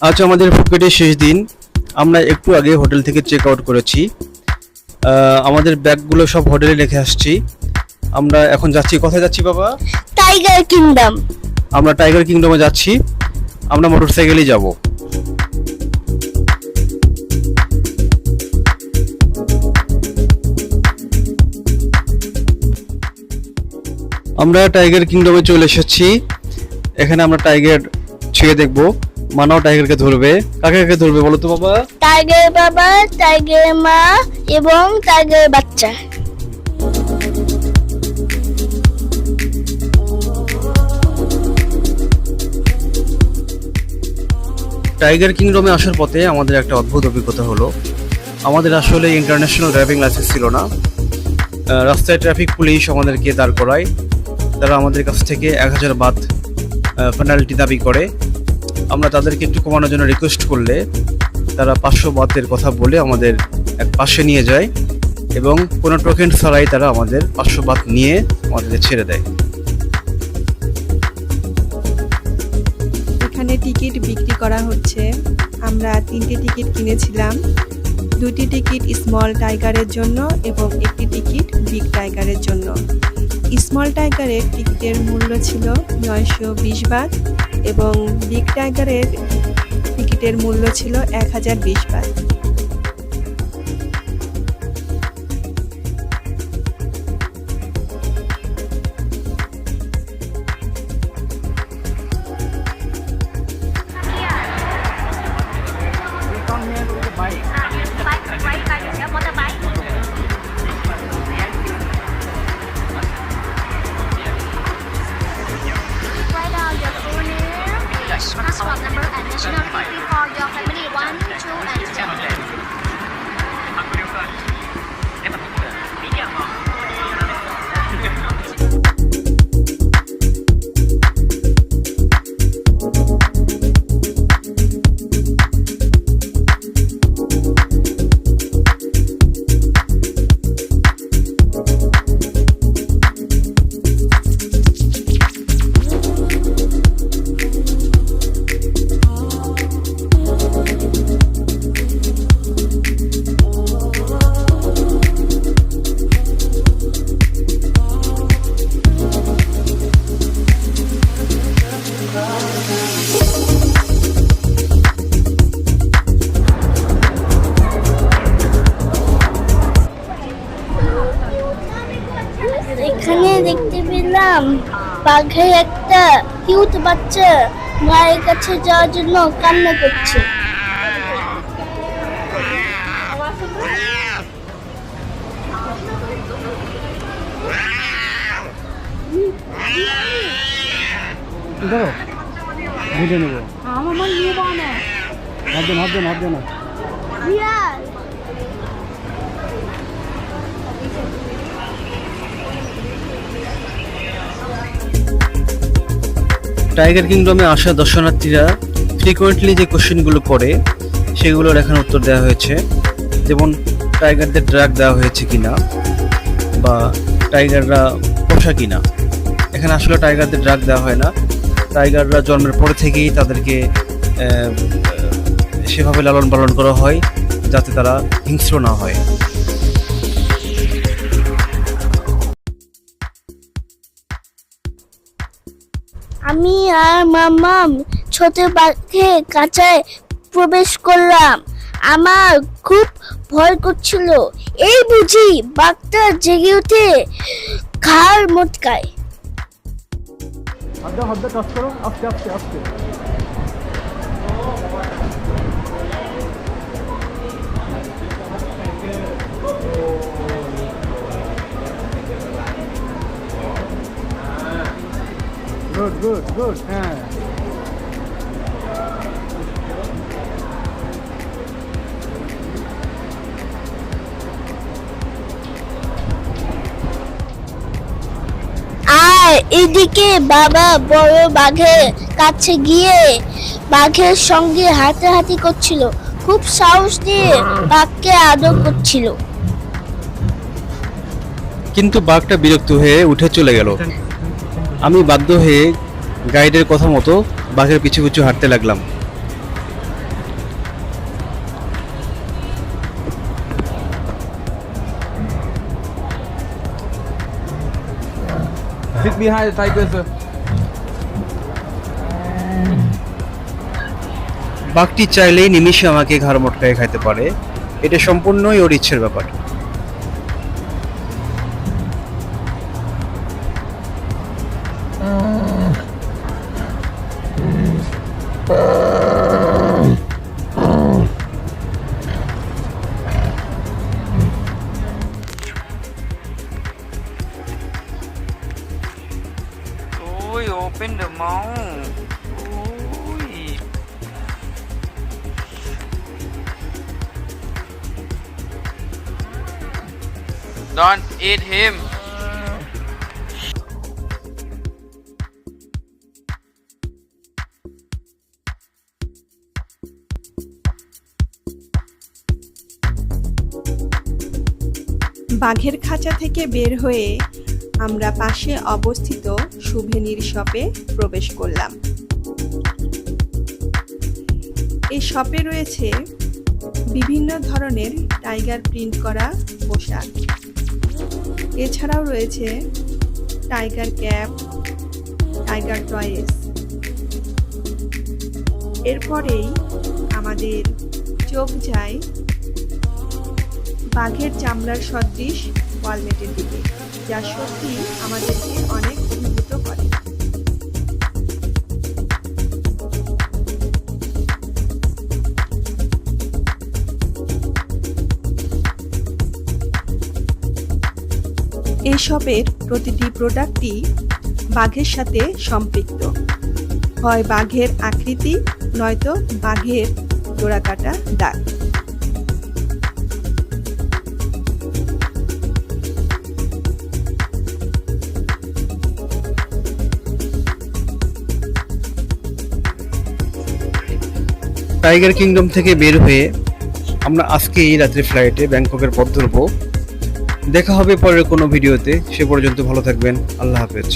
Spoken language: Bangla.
আজ আমাদের ফুকেটের শেষ দিন। আমরা একটু আগে হোটেল থেকে চেক আউট করেছি। আমাদের ব্যাগগুলো সব হোটেলে রেখে আসছি। আমরা এখন যাচ্ছি, কোথায় যাচ্ছি বাবা? Tiger kingdom. আমরা টাইগার কিংডমে যাচ্ছি। আমরা মোটরসাইকেলেই যাব। আমরা টাইগার কিংডমে চলে এসেছি। এখানে আমরা টাইগার ছুঁয়ে দেখবো। মানাও টাইগারকে ধরবে। কাকে কাকে ধরবে বলো তো বাবা? টাইগার বাবা, টাইগার মা এবং টাইগার বাচ্চা। টাইগার কিংডমে আসার পথে আমাদের একটা অদ্ভুত অভিজ্ঞতা হলো। আমাদের আসলে ইন্টারন্যাশনাল ড্রাইভিং লাইসেন্স ছিল না। রাস্তায় ট্রাফিক পুলিশ আমাদেরকে দাঁড় করায়। তারা আমাদের কাছ থেকে 1000 বাত পেনাল্টি দাবি করে। আমরা তাদেরকে একটু কমানোর জন্য রিকোয়েস্ট করলে তারা 500 বাতের কথা বলে আমাদের এক পাশে নিয়ে যায় এবং কোনো টোকেন ছাড়াই তারা আমাদের 500 বাত নিয়ে আমাদের ছেড়ে দেয়। এখানে টিকিট বিক্রি করা হচ্ছে। আমরা 3টি টিকিট কিনেছিলাম। 2টি টিকিট স্মল টাইগারের জন্য এবং 1টি টিকিট বিগ টাইগারের জন্য। স্মল টাইগারের টিকিটের মূল্য ছিল 920 বাত এবং বিগ টাইগারের টিকিটের মূল্য ছিল 1020 Baat. Write down your full name, passport number and nationality for your family 1, 2, and 3. এখানে দেখতে পেলাম বাঘের একটা কিউট বাচ্চা মায়ের কাছে যাওয়ার জন্য কান্না করছে। বুঝে নেবো। হাত দেন। টাইগার কিংডমে আসা দর্শনার্থীরা ফ্রিকোয়েন্টলি যে কোশ্চেনগুলো করে সেগুলোর এখানে উত্তর দেওয়া হয়েছে। যেমন টাইগারদের ড্রাগ দেওয়া হয়েছে কিনা বা টাইগাররা পোষা কিনা। এখানে আসলে টাইগারদের ড্রাগ দেওয়া হয় না। টাইগাররা জন্মের পরে থেকেই তাদেরকে সেভাবে লালন পালন করা হয় যাতে তারা হিংস্র না হয়। আমি আর মামাম ছোট বাঘের কাছে প্রবেশ করলাম। আমার খুব ভয় করছিল। এই বুঝি বাঘটা জেগে উঠে ঘাড় মটকায়। হাত কাজ করো, আস্তে। গুড হ্যাঁ। আর এদিকে বাবা বড় বাঘের কাছে গিয়ে বাঘের সঙ্গে হাঁটাহাঁটি করছিল। খুব সাহস দিয়ে বাঘকে আদর করছিল। কিন্তু বাঘটা বিরক্ত হয়ে উঠে চলে গেল। আমি বাধ্য হয়ে গাইডের কথা মতো বাঘের পিছু পিছু হাঁটতে লাগলাম। Sit behind the tiger, sir. বাঘটি চাইলেই নিমিষে আমাকে ঘাড় মটকায় খাইতে পারে, এটা সম্পূর্ণই ওর ইচ্ছের ব্যাপার। Ôi, open the mouth. Ôi. Don't eat him. বাঘের খাঁচা থেকে বের হয়ে আমরা পাশে অবস্থিত সুভেনির শপে প্রবেশ করলাম। এই শপে রয়েছে বিভিন্ন ধরনের টাইগার প্রিন্ট করা পোশাক, এছাড়াও রয়েছে টাইগার ক্যাপ, টাইগার টয়েস। এরপরেই আমাদের চোখ যায় বাঘের চামড়ার সদৃশ ওয়ালমেটের দিকে, যা সত্যি আমাদেরকে অনেক অভিভূত করে। এই শপের প্রতিটি প্রোডাক্টই বাঘের সাথে সম্পৃক্ত, হয় বাঘের আকৃতি নয়তো বাঘের ডোরাকাটা দাগ। টাইগার কিংডম থেকে বের হয়ে আমরা আজকে এই রাত্রি ফ্লাইটে ব্যাংককের পথ ধরবো। দেখা হবে পরের কোনো ভিডিওতে, সে পর্যন্ত ভালো থাকবেন। আল্লাহ হাফেজ।